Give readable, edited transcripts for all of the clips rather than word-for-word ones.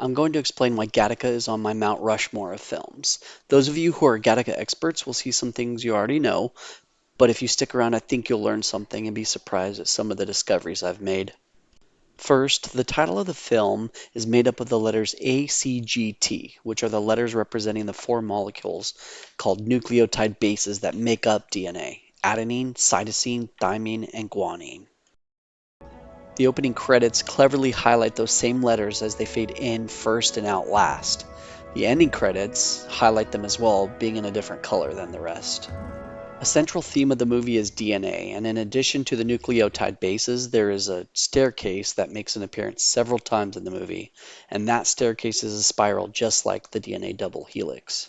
I'm going to explain why Gattaca is on my Mount Rushmore of films. Those of you who are Gattaca experts will see some things you already know, but if you stick around, I think you'll learn something and be surprised at some of the discoveries I've made. First, the title of the film is made up of the letters ACGT, which are the letters representing the four molecules called nucleotide bases that make up DNA: adenine, cytosine, thymine, and guanine. The opening credits cleverly highlight those same letters as they fade in first and out last. The ending credits highlight them as well, being in a different color than the rest. A central theme of the movie is DNA, and in addition to the nucleotide bases, there is a staircase that makes an appearance several times in the movie, and that staircase is a spiral just like the DNA double helix.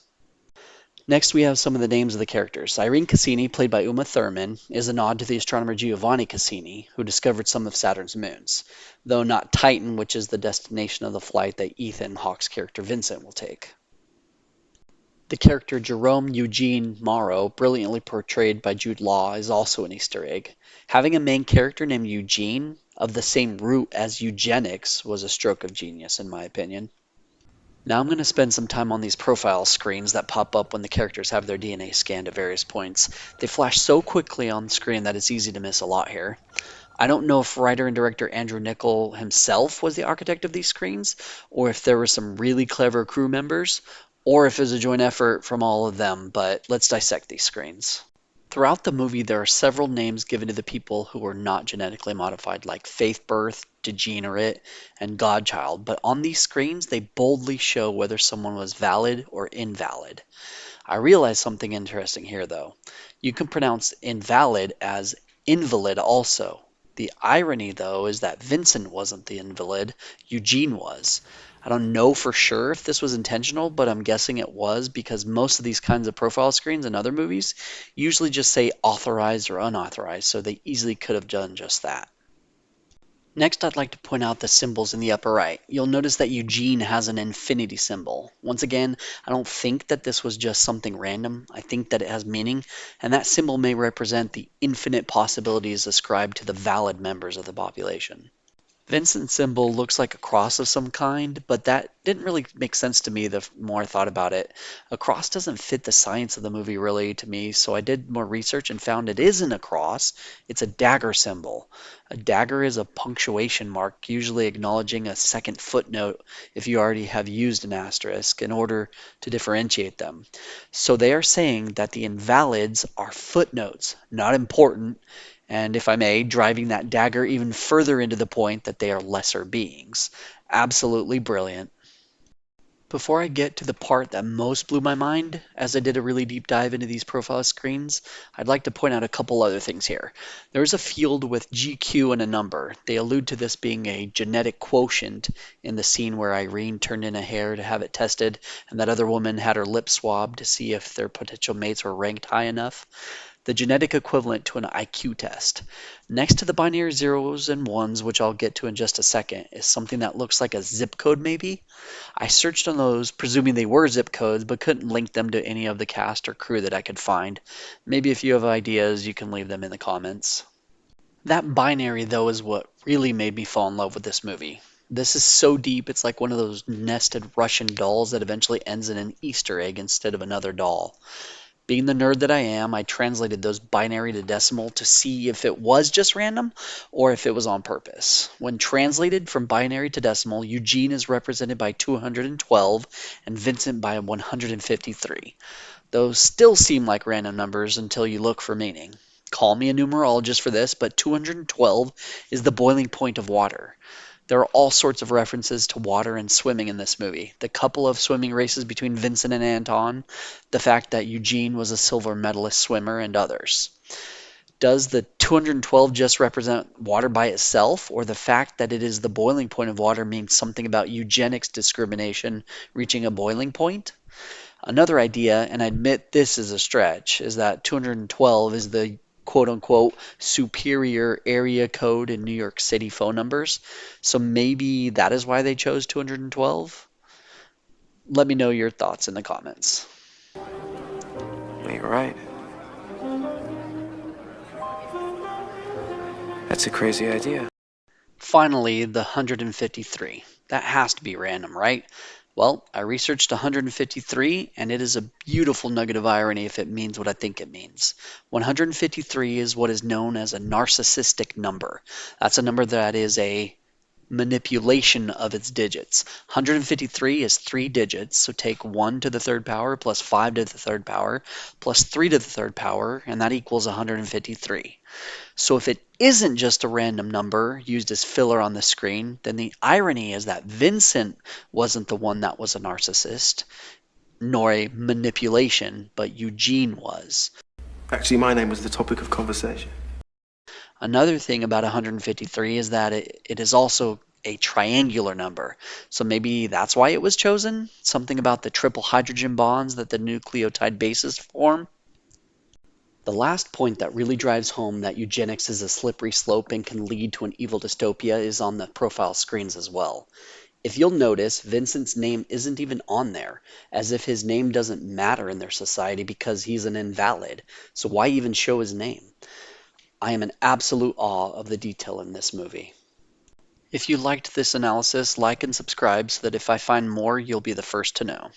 Next, we have some of the names of the characters. Irene Cassini, played by Uma Thurman, is a nod to the astronomer Giovanni Cassini, who discovered some of Saturn's moons, though not Titan, which is the destination of the flight that Ethan Hawke's character Vincent will take. The character Jerome Eugene Morrow, brilliantly portrayed by Jude Law, is also an Easter egg. Having a main character named Eugene, of the same root as eugenics, was a stroke of genius, in my opinion. Now I'm going to spend some time on these profile screens that pop up when the characters have their DNA scanned at various points. They flash so quickly on the screen that it's easy to miss a lot here. I don't know if writer and director Andrew Niccol himself was the architect of these screens, or if there were some really clever crew members, or if it was a joint effort from all of them, but let's dissect these screens. Throughout the movie, there are several names given to the people who were not genetically modified, like Faith Birth, Degenerate, and Godchild, but on these screens, they boldly show whether someone was valid or invalid. I realize something interesting here, though. You can pronounce invalid as invalid also. The irony, though, is that Vincent wasn't the invalid, Eugene was. I don't know for sure if this was intentional, but I'm guessing it was because most of these kinds of profile screens in other movies usually just say authorized or unauthorized, so they easily could have done just that. Next, I'd like to point out the symbols in the upper right. You'll notice that Eugene has an infinity symbol. Once again, I don't think that this was just something random. I think that it has meaning, and that symbol may represent the infinite possibilities ascribed to the valid members of the population. Vincent's symbol looks like a cross of some kind, but that didn't really make sense to me the more I thought about it. A cross doesn't fit the science of the movie really to me, so I did more research and found it isn't a cross, it's a dagger symbol. A dagger is a punctuation mark, usually acknowledging a second footnote if you already have used an asterisk in order to differentiate them. So they are saying that the invalids are footnotes, not important, and if I may, driving that dagger even further into the point that they are lesser beings. Absolutely brilliant. Before I get to the part that most blew my mind, as I did a really deep dive into these profile screens, I'd like to point out a couple other things here. There's a field with GQ and a number. They allude to this being a genetic quotient in the scene where Irene turned in a hair to have it tested, and that other woman had her lips swabbed to see if their potential mates were ranked high enough. The genetic equivalent to an IQ test. Next to the binary zeros and ones, which I'll get to in just a second, is something that looks like a zip code maybe. I searched on those, presuming they were zip codes, but couldn't link them to any of the cast or crew that I could find. Maybe if you have ideas, you can leave them in the comments. That binary, though, is what really made me fall in love with this movie. This is so deep, it's like one of those nested Russian dolls that eventually ends in an Easter egg instead of another doll. Being the nerd that I am, I translated those binary to decimal to see if it was just random or if it was on purpose. When translated from binary to decimal, Eugene is represented by 212 and Vincent by 153. Those still seem like random numbers until you look for meaning. Call me a numerologist for this, but 212 is the boiling point of water. There are all sorts of references to water and swimming in this movie. The couple of swimming races between Vincent and Anton, the fact that Eugene was a silver medalist swimmer, and others. Does the 212 just represent water by itself, or the fact that it is the boiling point of water means something about eugenics discrimination reaching a boiling point? Another idea, and I admit this is a stretch, is that 212 is the quote-unquote superior area code in New York City phone numbers. So maybe that is why they chose 212? Let me know your thoughts in the comments. You're right. That's a crazy idea. Finally, the 153. That has to be random, right? Well, I researched 153, and it is a beautiful nugget of irony if it means what I think it means. 153 is what is known as a narcissistic number. That's a number that is a manipulation of its digits. 153 is three digits, so take 1 to the third power plus 5 to the third power plus 3 to the third power, and that equals 153. So if it isn't just a random number used as filler on the screen, then the irony is that Vincent wasn't the one that was a narcissist, nor a manipulation, but Eugene was. Actually, my name was the topic of conversation. Another thing about 153 is that it is also a triangular number. So maybe that's why it was chosen? Something about the triple hydrogen bonds that the nucleotide bases form? The last point that really drives home that eugenics is a slippery slope and can lead to an evil dystopia is on the profile screens as well. If you'll notice, Vincent's name isn't even on there, as if his name doesn't matter in their society because he's an invalid. So why even show his name? I am in absolute awe of the detail in this movie. If you liked this analysis, like and subscribe so that if I find more, you'll be the first to know.